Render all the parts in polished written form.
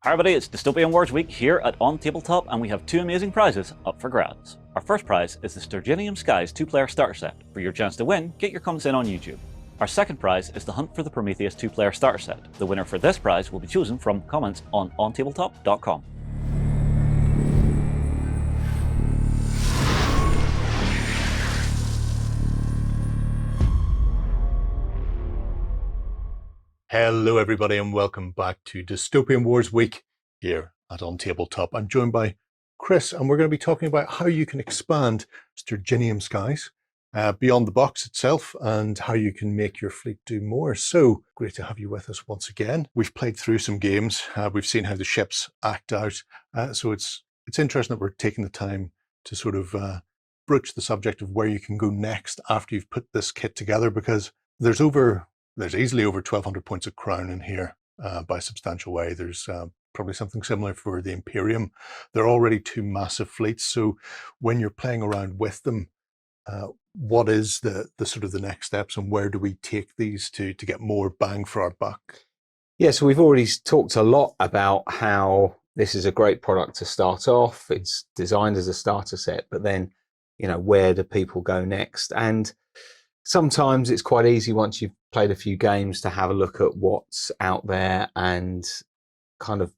Hi everybody, it's Dystopian Wars week here at OnTableTop, and we have two amazing prizes up for grabs. Our first prize is the Sturginium Skies 2-player starter set. For your chance to win, get your comments in on YouTube. Our second prize is the Hunt for the Prometheus 2-player starter set. The winner for this prize will be chosen from comments on OnTableTop.com. Hello everybody and welcome back to Dystopian Wars week here at OnTableTop. I'm joined by Chris and we're going to be talking about how you can expand Sturginium Skies beyond the box itself and how you can make your fleet do more. So great to have you with us once again. We've played through some games, we've seen how the ships act out, so it's interesting that we're taking the time to sort of broach the subject of where you can go next after you've put this kit together, because there's easily over 1,200 points of crown in here by a substantial way. There's probably something similar for the Imperium. They're already two massive fleets, so when you're playing around with them, what is the sort of the next steps, and where do we take these to get more bang for our buck? Yeah, so we've already talked a lot about how this is a great product to start off. It's designed as a starter set, but then, you know, where do people go next? And sometimes it's quite easy once you've played a few games to have a look at what's out there and kind of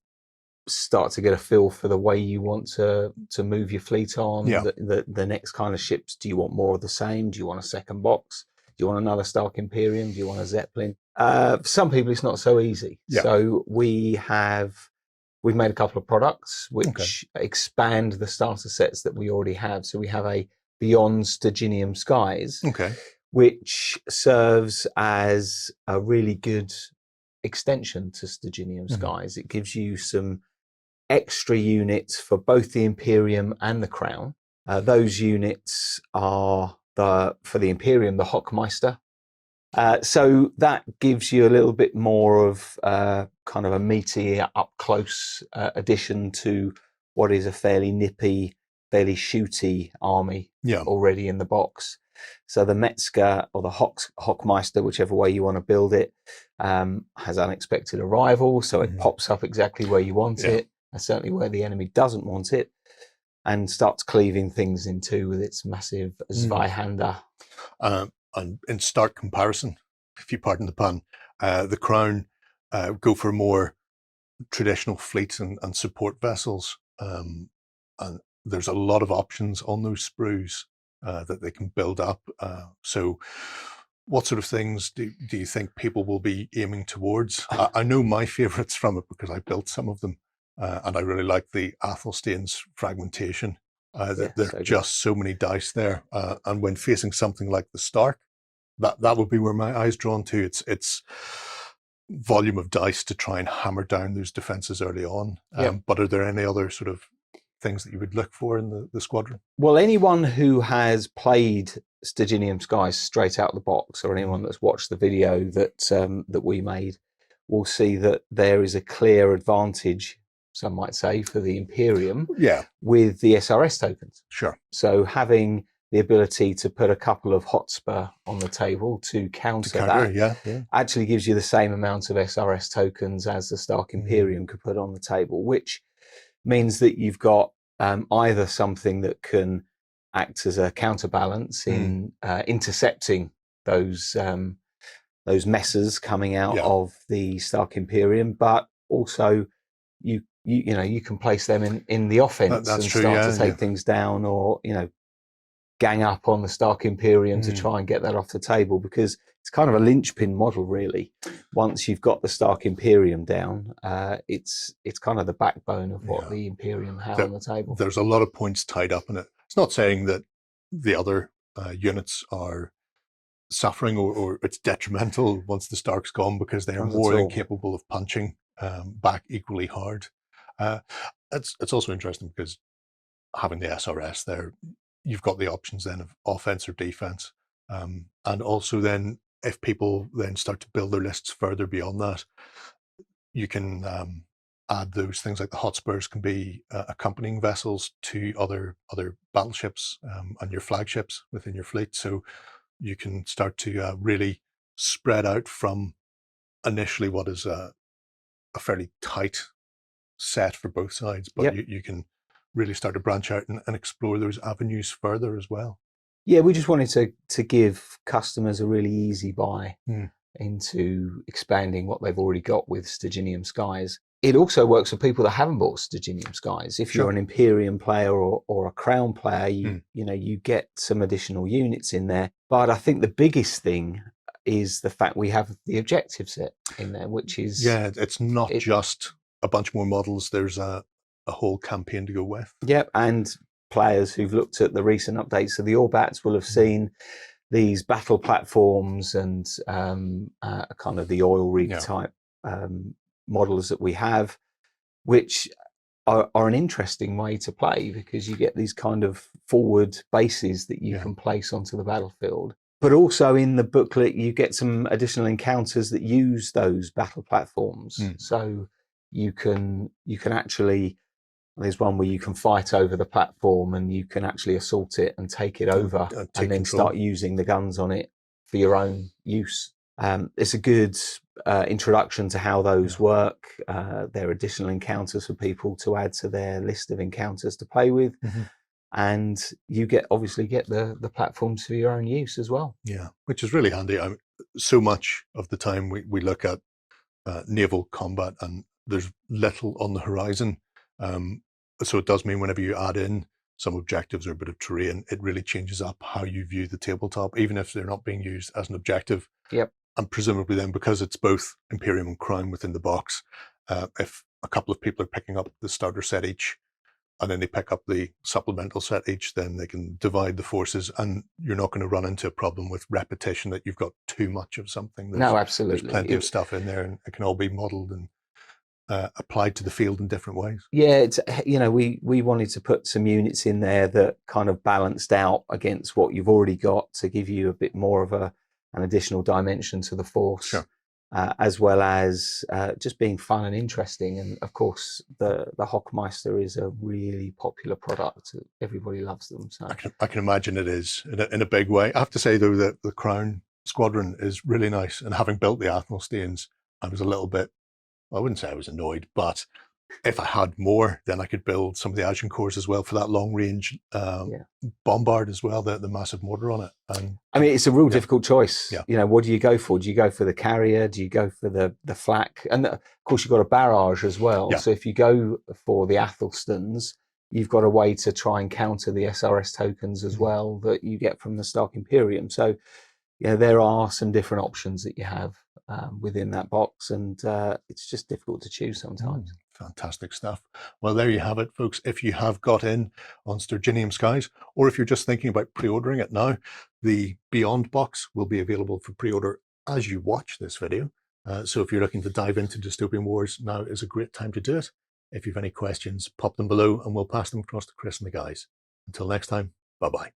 start to get a feel for the way you want to move your fleet on. Yeah. The next kind of ships. Do you want more of the same? Do you want a second box? Do you want another Stark Imperium? Do you want a Zeppelin? For some people, it's not so easy. Yeah. So we've made a couple of products which expand the starter sets that we already have. So we have a Beyond Sturginium Skies. Okay. Which serves as a really good extension to Sturginium Skies. It gives you some extra units for both the Imperium and the Crown. Those units are for the Imperium, the Hockmeister. So that gives you a little bit more of kind of a meaty, up close addition to what is a fairly nippy, fairly shooty army already in the box. So the Metzger or the Hockmeister, whichever way you want to build it, has unexpected arrival. So it pops up exactly where you want it, and certainly where the enemy doesn't want it, and starts cleaving things in two with its massive Zweihander. And in stark comparison, if you pardon the pun, the Crown go for more traditional fleets and support vessels. And there's a lot of options on those sprues that they can build up. So what sort of things do you think people will be aiming towards? I know my favorites from it because I built some of them, and I really like the Athelstane's fragmentation. There are just so many dice there, and when facing something like the Stark, that would be where my eye's drawn to. It's volume of dice to try and hammer down those defenses early on. But are there any other sort of things that you would look for in the squadron? Well, anyone who has played Sturginium Skies straight out of the box, or anyone that's watched the video that we made, will see that there is a clear advantage, some might say, for the Imperium with the SRS tokens. Sure. So having the ability to put a couple of Hotspur on the table to counter that actually gives you the same amount of SRS tokens as the Stark Imperium could put on the table, which means that you've got either something that can act as a counterbalance in intercepting those messes coming out of the Stark Imperium, but also you can place them in the offense and start to take things down, or gang up on the Stark Imperium to try and get that off the table, because it's kind of a linchpin model, really. Once you've got the Stark Imperium down, it's kind of the backbone of what the Imperium have on the table. There's a lot of points tied up in it. It's not saying that the other units are suffering or it's detrimental once the Stark's gone, because they are more than capable of punching back equally hard. It's also interesting because having the SRS there, you've got the options then of offense or defense, and also then if people then start to build their lists further beyond that, you can add those things like the Hotspurs can be accompanying vessels to other battleships and your flagships within your fleet. So you can start to really spread out from initially what is a fairly tight set for both sides, but you can really start to branch out and explore those avenues further as well. Yeah, we just wanted to give customers a really easy buy into expanding what they've already got with Sturginium Skies. It also works for people that haven't bought Sturginium Skies. If you're an Imperium player or a Crown player, you get some additional units in there. But I think the biggest thing is the fact we have the objective set in there, which is... Yeah, it's not just a bunch more models. There's a whole campaign to go with. Yep, and players who've looked at the recent updates of the Orbats will have seen these battle platforms and kind of the oil rig type models that we have, which are an interesting way to play because you get these kind of forward bases that you can place onto the battlefield. But also in the booklet, you get some additional encounters that use those battle platforms. So you can actually, there's one where you can fight over the platform and you can actually assault it and take it over and then start using the guns on it for your own use. It's a good introduction to how those work. There are additional encounters for people to add to their list of encounters to play with. And you obviously get the platforms for your own use as well. Yeah, which is really handy. So much of the time we look at naval combat and there's little on the horizon. So it does mean whenever you add in some objectives or a bit of terrain, it really changes up how you view the tabletop, even if they're not being used as an objective. Yep. And presumably then, because it's both Imperium and Crown within the box, if a couple of people are picking up the starter set each, and then they pick up the supplemental set each, then they can divide the forces, and you're not going to run into a problem with repetition that you've got too much of something. No, absolutely. There's plenty of stuff in there, and it can all be modelled and applied to the field in different ways. Yeah, it's, we wanted to put some units in there that kind of balanced out against what you've already got to give you a bit more of an additional dimension to the force. As well as just being fun and interesting. And of course, the Hockmeister is a really popular product. Everybody loves them. So I can imagine it is in a big way. I have to say, though, that the Crown Squadron is really nice. And having built the Athelstanes, I was a little bit, I wouldn't say I was annoyed, but if I had more, then I could build some of the Agincourts as well for that long range bombard as well, the massive mortar on it. And I mean, it's a real difficult choice. Yeah. What do you go for? Do you go for the carrier? Do you go for the flak? And of course, you've got a barrage as well. So if you go for the Athelstans, you've got a way to try and counter the SRS tokens as well that you get from the Stark Imperium. So there are some different options that you have within that box, and it's just difficult to choose sometimes. Fantastic stuff. Well, there you have it, folks. If you have got in on Sturginium Skies, or if you're just thinking about pre-ordering it now, the Beyond box will be available for pre-order as you watch this video. So if you're looking to dive into Dystopian Wars, now is a great time to do it. If you have any questions, pop them below and we'll pass them across to Chris and the guys. Until next time, bye-bye.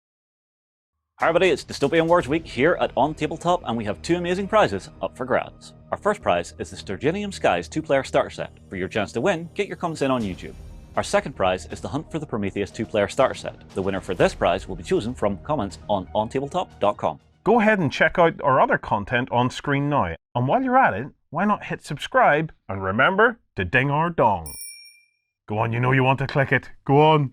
Hi everybody, it's Dystopian Wars week here at OnTableTop, and we have two amazing prizes up for grabs. Our first prize is the Sturginium Skies 2-player starter set. For your chance to win, get your comments in on YouTube. Our second prize is the Hunt for the Prometheus 2-player starter set. The winner for this prize will be chosen from comments on OnTableTop.com. Go ahead and check out our other content on screen now. And while you're at it, why not hit subscribe and remember to ding our dong. Go on, you know you want to click it. Go on.